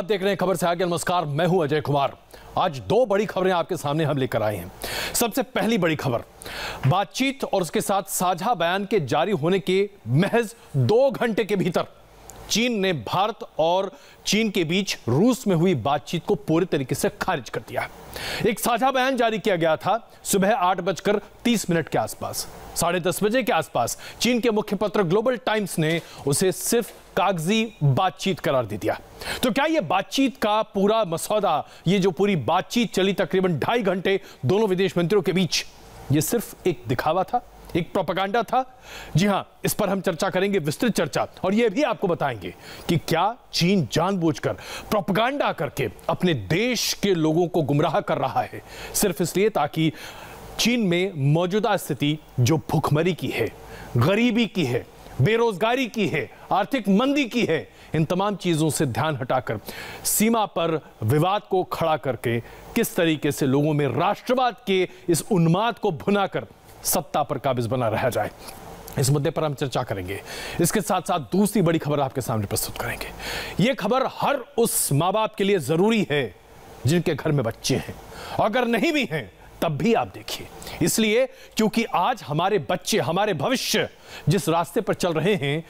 आप देख रहे हैं खबर से आगे। नमस्कार, मैं हूं अजय कुमार। आज दो बड़ी खबरें आपके सामने हम लेकर आए हैं। सबसे पहली बड़ी खबर, बातचीत और उसके साथ साझा बयान के जारी होने के महज 2 घंटे के भीतर चीन ने भारत और चीन के बीच रूस में हुई बातचीत को पूरी तरीके से खारिज कर दिया। एक साझा बयान जारी किया गया था सुबह 8:30 के आसपास, 10:30 बजे के आसपास। चीन के मुख्य पत्र ग्लोबल टाइम्स ने उसे सिर्फ कागजी बातचीत करार दे दिया। तो क्या यह बातचीत का पूरा मसौदा, ये जो पूरी बातचीत चली तकरीबन 2.5 घंटे दोनों विदेश मंत्रियों के बीच, ये सिर्फ एक दिखावा था, एक प्रोपेगेंडा था? जी हां, इस पर हम चर्चा करेंगे, विस्तृत चर्चा। और यह भी आपको बताएंगे कि क्या चीन जानबूझकर प्रोपेगेंडा करके अपने देश के लोगों को गुमराह कर रहा है, सिर्फ इसलिए ताकि चीन में मौजूदा स्थिति जो भूखमरी की है, गरीबी की है, बेरोजगारी की है, आर्थिक मंदी की है, इन तमाम चीजों से ध्यान हटाकर सीमा पर विवाद को खड़ा करके किस तरीके से लोगों में राष्ट्रवाद के इस उन्माद को भुनाकर सत्ता पर काबिज बना रहा जाए, इस मुद्दे पर हम चर्चा करेंगे। इसके साथ साथ दूसरी बड़ी खबर आपके सामने प्रस्तुत करेंगे। यह खबर हर उस मां बाप के लिए जरूरी है जिनके घर में बच्चे हैं, अगर नहीं भी हैं तब भी आप देखिए, इसलिए क्योंकि आज हमारे बच्चे, हमारे भविष्य जिस रास्ते पर चल रहे हैं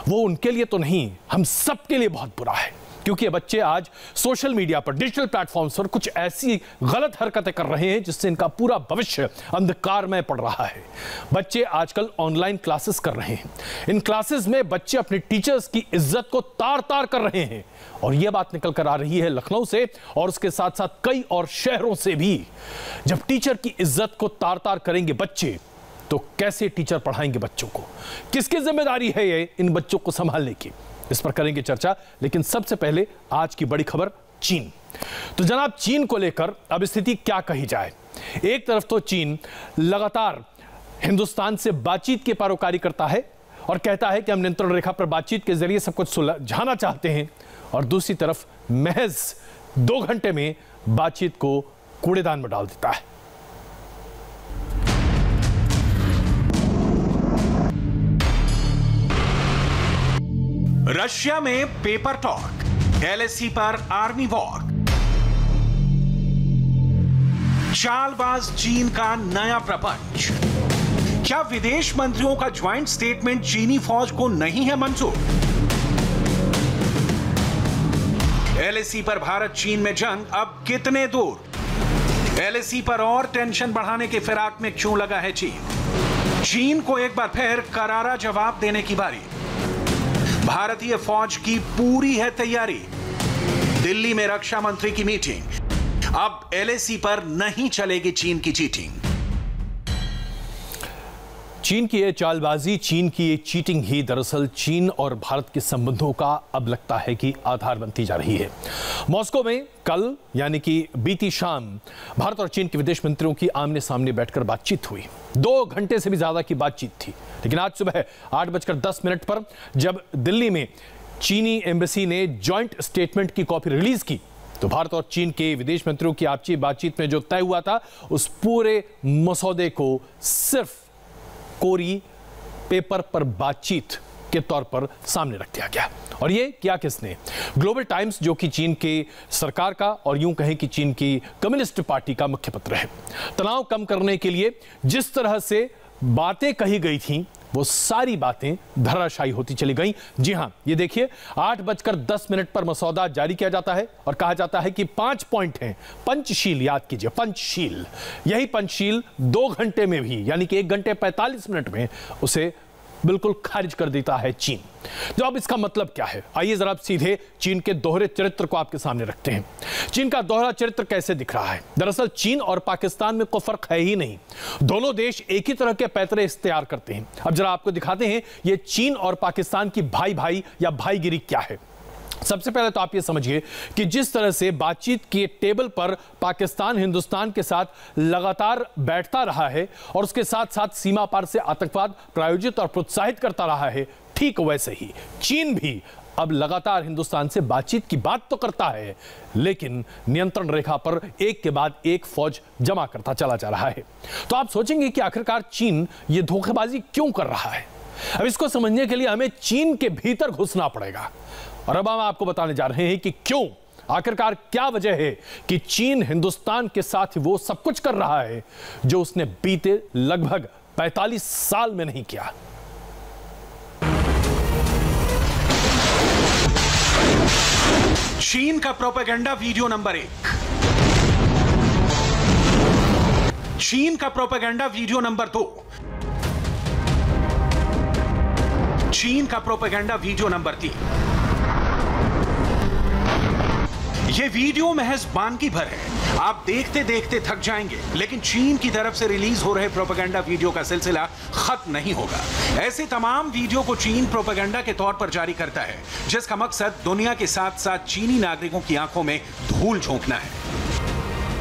वो उनके लिए तो नहीं, हम सबके लिए बहुत बुरा है। क्योंकि ये बच्चे आज सोशल मीडिया पर, डिजिटल प्लेटफॉर्म्स पर कुछ ऐसी गलत हरकतें कर रहे हैं जिससे इनका पूरा भविष्य अंधकारमय पड़ रहा है। बच्चे आजकल ऑनलाइन क्लासेस कर रहे हैं। इन क्लासेस में बच्चे अपने टीचर्स की इज्जत को तार-तार कर रहे हैं, और यह बात निकल कर आ रही है लखनऊ से और उसके साथ साथ कई और शहरों से भी। जब टीचर की इज्जत को तार-तार करेंगे बच्चे, तो कैसे टीचर पढ़ाएंगे बच्चों को? किसकी जिम्मेदारी है ये इन बच्चों को संभालने की? इस पर करेंगे चर्चा, लेकिन सबसे पहले आज की बड़ी खबर, चीन। तो जनाब, चीन को लेकर अब स्थिति क्या कही जाए? एक तरफ तो चीन लगातार हिंदुस्तान से बातचीत की पैरोकारी करता है और कहता है कि हम नियंत्रण रेखा पर बातचीत के जरिए सब कुछ सुलझाना चाहते हैं, और दूसरी तरफ महज 2 घंटे में बातचीत को कूड़ेदान में डाल देता है। रशिया में पेपर टॉक, एलएसी पर आर्मी वॉर, चालबाज चीन का नया प्रपंच। क्या विदेश मंत्रियों का ज्वाइंट स्टेटमेंट चीनी फौज को नहीं है मंजूर? एलएसी पर भारत चीन में जंग अब कितने दूर? एलएसी पर और टेंशन बढ़ाने के फिराक में क्यों लगा है चीन? चीन को एक बार फिर करारा जवाब देने की बारी। भारतीय फौज की पूरी है तैयारी। दिल्ली में रक्षा मंत्री की मीटिंग। अब एलएसी पर नहीं चलेगी चीन की चीटिंग। चीन की ये चालबाजी, चीन की ये चीटिंग ही दरअसल चीन और भारत के संबंधों का अब लगता है कि आधार बनती जा रही है। मॉस्को में कल यानी कि बीती शाम भारत और चीन के विदेश मंत्रियों की आमने सामने बैठकर बातचीत हुई। 2 घंटे से भी ज्यादा की बातचीत थी। लेकिन आज सुबह 8:10 पर जब दिल्ली में चीनी एम्बेसी ने ज्वाइंट स्टेटमेंट की कॉपी रिलीज की, तो भारत और चीन के विदेश मंत्रियों की आपसी बातचीत में जो तय हुआ था, उस पूरे मसौदे को सिर्फ कोरी पेपर पर बातचीत के तौर पर सामने रख दिया गया। और ये किया किसने? ग्लोबल टाइम्स, जो कि चीन की सरकार का और यूं कहें कि चीन की कम्युनिस्ट पार्टी का मुख्य पत्र है। तनाव कम करने के लिए जिस तरह से बातें कही गई थीं, वो सारी बातें धराशायी होती चली गई। जी हां, ये देखिए, 8:10 पर मसौदा जारी किया जाता है और कहा जाता है कि 5 पॉइंट हैं। पंचशील, याद कीजिए, पंचशील। यही पंचशील 2 घंटे में भी, यानी कि 1 घंटे 45 मिनट में उसे बिल्कुल खारिज कर देता है चीन। तो अब इसका मतलब क्या है? आइए जरा सीधे चीन के दोहरे चरित्र को आपके सामने रखते हैं। चीन का दोहरा चरित्र कैसे दिख रहा है? दरअसल चीन और पाकिस्तान में कोई फर्क है ही नहीं। दोनों देश एक ही तरह के पैतरे इख्तियार करते हैं। अब जरा आपको दिखाते हैं ये चीन और पाकिस्तान की भाई भाई या भाईगिरी क्या है। सबसे पहले तो आप ये समझिए कि जिस तरह से बातचीत के टेबल पर पाकिस्तान हिंदुस्तान के साथ लगातार बैठता रहा है और उसके साथ साथ सीमा पार से आतंकवाद प्रायोजित और प्रोत्साहित करता रहा है, ठीक वैसे ही चीन भी अब लगातार हिंदुस्तान से बातचीत की बात तो करता है, लेकिन नियंत्रण रेखा पर एक के बाद एक फौज जमा करता चला जा रहा है। तो आप सोचेंगे कि आखिरकार चीन ये धोखेबाजी क्यों कर रहा है? अब इसको समझने के लिए हमें चीन के भीतर घुसना पड़ेगा, और अब हम आपको बताने जा रहे हैं कि क्यों आखिरकार क्या वजह है कि चीन हिंदुस्तान के साथ वो सब कुछ कर रहा है जो उसने बीते लगभग 45 साल में नहीं किया? चीन का प्रोपेगेंडा वीडियो नंबर 1। चीन का प्रोपेगेंडा वीडियो नंबर 2। चीन का प्रोपेगेंडा वीडियो नंबर 3। यह वीडियो महज बानगी भर है, आप देखते देखते थक जाएंगे, लेकिन चीन की तरफ से रिलीज हो रहे प्रोपेगेंडा वीडियो का सिलसिला खत्म नहीं होगा। ऐसे तमाम वीडियो को चीन प्रोपेगेंडा के तौर पर जारी करता है, जिसका मकसद दुनिया के साथ साथ चीनी नागरिकों की आंखों में धूल झोंकना है।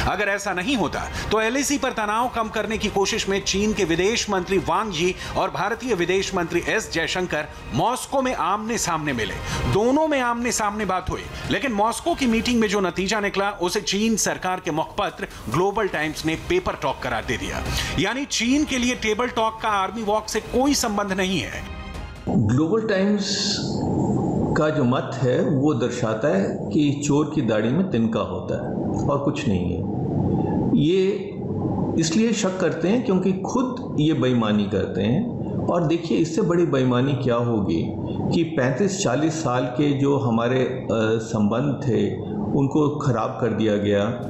अगर ऐसा नहीं होता तो एलएसी पर तनाव कम करने की कोशिश में चीन के विदेश मंत्री वांग यी और भारतीय विदेश मंत्री एस जयशंकर मॉस्को में आमने सामने मिले। दोनों में आमने सामने बात हुई, लेकिन मॉस्को की मीटिंग में जो नतीजा निकला उसे चीन सरकार के मुखपत्र ग्लोबल टाइम्स ने पेपर टॉक करार दे दिया। यानी चीन के लिए टेबल टॉक का आर्मी वॉक से कोई संबंध नहीं है। ग्लोबल टाइम्स का जो मत है वो दर्शाता है कि चोर की दाढ़ी में तिनका होता है और कुछ नहीं है। ये इसलिए शक करते हैं क्योंकि खुद ये बेईमानी करते हैं। और देखिए, इससे बड़ी बेईमानी क्या होगी कि 35-40 साल के जो हमारे संबंध थे उनको खराब कर दिया गया।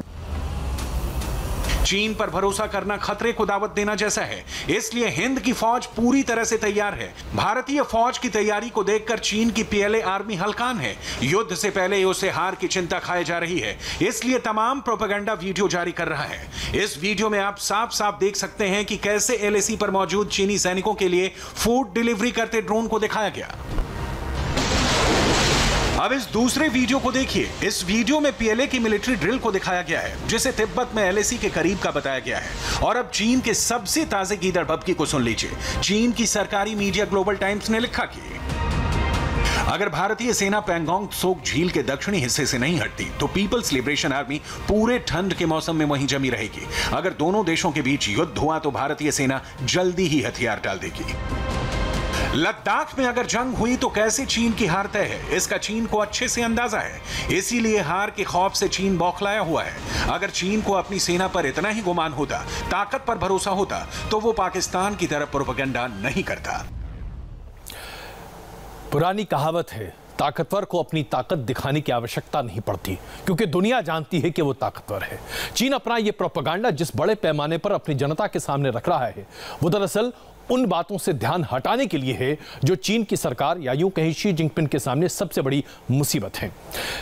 चीन पर भरोसा करना खतरे को दावत देना जैसा है, इसलिए हिंद की फौज पूरी तरह से तैयार है। भारतीय फौज की तैयारी को देखकर चीन की पीएलए आर्मी हलकान है। युद्ध से पहले उसे हार की चिंता खाए जा रही है, इसलिए तमाम प्रोपेगेंडा वीडियो जारी कर रहा है। इस वीडियो में आप साफ साफ देख सकते हैं कि कैसे एलएसी पर मौजूद चीनी सैनिकों के लिए फूड डिलीवरी करते ड्रोन को दिखाया गया। अब इस दूसरे वीडियो को देखिए। इस वीडियो में पीएलए की मिलिट्री ड्रिल को दिखाया गया है, जिसे तिब्बत में एलएसी के करीब का बताया गया है। और अब चीन के सबसे ताजे गीदड़ भभकी को सुन लीजिए। चीन की सरकारी मीडिया ग्लोबल टाइम्स ने लिखा कि अगर भारतीय सेना पैंगोंग त्सोक झील के दक्षिणी हिस्से से नहीं हटती तो पीपल्स लिबरेशन आर्मी पूरे ठंड के मौसम में वहीं जमी रहेगी। अगर दोनों देशों के बीच युद्ध हुआ तो भारतीय सेना जल्दी ही हथियार डाल देगी। लद्दाख में अगर जंग हुई तो कैसे चीन की हार तय है, इसका चीन को अच्छे से अंदाजा है। इसीलिए हार के खौफ से चीन बौखलाया हुआ है। अगर चीन को अपनी सेना पर इतना ही गुमान होता, ताकत पर भरोसा होता, तो वो पाकिस्तान की तरफ प्रोपेगेंडा नहीं करता। पुरानी कहावत है, ताकतवर को अपनी ताकत दिखाने की आवश्यकता नहीं पड़ती, क्योंकि दुनिया जानती है कि वो ताकतवर है। चीन अपना ये प्रोपेगेंडा जिस बड़े पैमाने पर अपनी जनता के सामने रख रहा है, वो दरअसल उन बातों से ध्यान हटाने के लिए है जो चीन की सरकार या यूं कहीं शी जिनपिंग के सामने सबसे बड़ी मुसीबत है।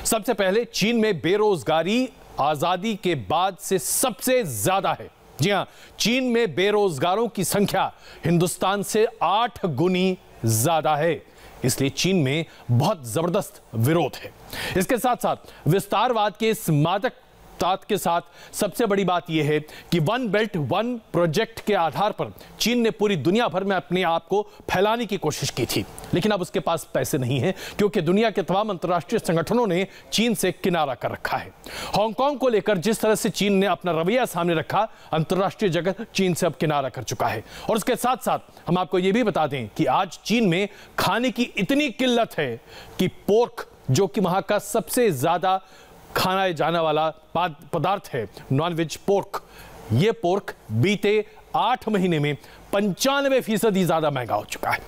सबसे पहले, चीन में बेरोजगारी आजादी के बाद से सबसे ज्यादा है। जी हां, चीन में बेरोजगारों की संख्या हिंदुस्तान से 8 गुनी ज्यादा है। इसलिए चीन में बहुत जबरदस्त विरोध है। इसके साथ साथ विस्तारवाद के इस मादक के साथ सबसे बड़ी बात यह है कि वन बेल्ट वन प्रोजेक्ट के आधार पर चीन ने पूरी दुनिया भर में अपने आप को फैलाने की कोशिश की थी, लेकिन अब उसके पास पैसे नहीं है, क्योंकि दुनिया के तमाम अंतर्राष्ट्रीय संगठनों ने चीन से किनारा कर रखा है। हांगकांग को लेकर जिस तरह से चीन ने अपना रवैया सामने रखा, अंतर्राष्ट्रीय जगत चीन से अब किनारा कर चुका है। और उसके साथ साथ हम आपको यह भी बता दें कि आज चीन में खाने की इतनी किल्लत है कि पोर्क, जो कि वहां का सबसे ज्यादा खाना जाने वाला पदार्थ है, नॉनवेज पोर्क, ये पोर्क बीते 8 महीने में 95% ज्यादा महंगा हो चुका है।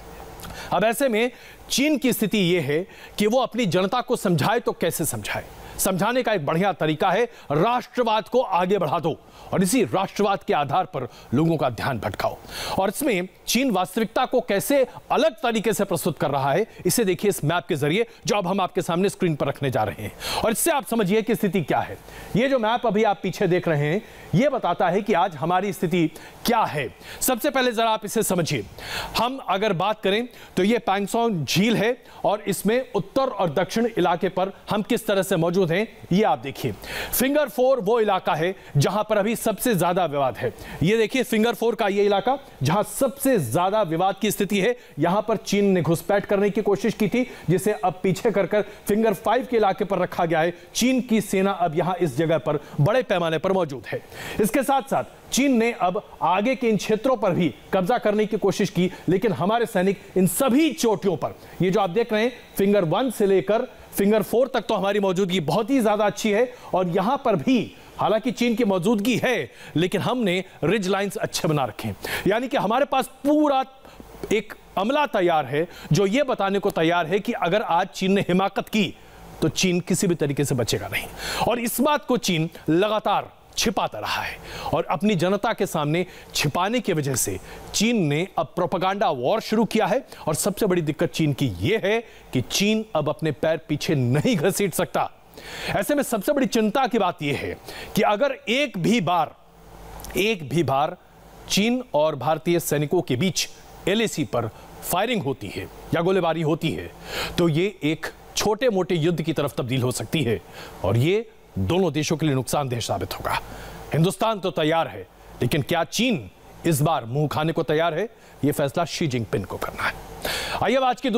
अब ऐसे में चीन की स्थिति यह है कि वो अपनी जनता को समझाए तो कैसे समझाए। समझाने का एक बढ़िया तरीका है, राष्ट्रवाद को आगे बढ़ा दो और इसी राष्ट्रवाद के आधार पर लोगों का ध्यान भटकाओ। और इसमें चीन वास्तविकता को कैसे अलग तरीके से प्रस्तुत कर रहा है, इसे देखिए इस मैप के जरिए जो अब हम आपके सामने स्क्रीन पर रखने जा रहे हैं। और इससे आप समझिए कि स्थिति क्या है। ये जो मैप अभी आप पीछे देख रहे हैं, यह बताता है कि आज हमारी स्थिति क्या है। सबसे पहले जरा आप इसे समझिए। हम अगर बात करें तो यह पैंगोंग झील है और इसमें उत्तर और दक्षिण इलाके पर हम किस तरह से मौजूद हैं, ये आप देखिए। फिंगर 4 वो इलाका है जहां पर अभी सबसे ज्यादा विवाद है। ये देखिए फिंगर 4 का ये इलाका जहां सबसे ज्यादा विवाद की स्थिति है। यहां पर चीन ने घुसपैठ करने की कोशिश की थी, जिसे अब पीछे कर फिंगर 5 के इलाके पर रखा गया है। चीन की सेना अब यहां इस जगह पर बड़े पैमाने पर मौजूद है। इसके साथ साथ चीन ने अब आगे के इन क्षेत्रों पर भी कब्जा करने की कोशिश की, लेकिन हमारे सैनिक इन सभी चोटियों पर, ये जो आप देख रहे हैं फिंगर 1 से लेकर फिंगर 4 तक तो हमारी मौजूदगी बहुत ही ज्यादा अच्छी है और यहां पर भी हालांकि चीन की मौजूदगी है, लेकिन हमने रिज लाइंस अच्छे बना रखे हैं। यानी कि हमारे पास पूरा एक अमला तैयार है जो यह बताने को तैयार है कि अगर आज चीन ने हिमाकत की तो चीन किसी भी तरीके से बचेगा नहीं। और इस बात को चीन लगातार छिपाता रहा है और अपनी जनता के सामने छिपाने की वजह से चीन ने अब प्रोपेगेंडा वॉर शुरू किया है। और सबसे बड़ी दिक्कत चीन की यह है कि चीन अब अपने पैर पीछे नहीं घसीट सकता। ऐसे में सबसे बड़ी चिंता की बात यह है कि अगर एक भी बार चीन और भारतीय सैनिकों के बीच LAC पर फायरिंग होती है या गोलीबारी होती है तो ये एक छोटे मोटे युद्ध की तरफ तब्दील हो सकती है और ये दोनों देशों के लिए नुकसानदेह साबित होगा। हिंदुस्तान तो तैयार है, लेकिन क्या चीन इस बार मुंह खाने को तैयार है? यह फैसला शी जिनपिंग को करना है। आइए अब आज की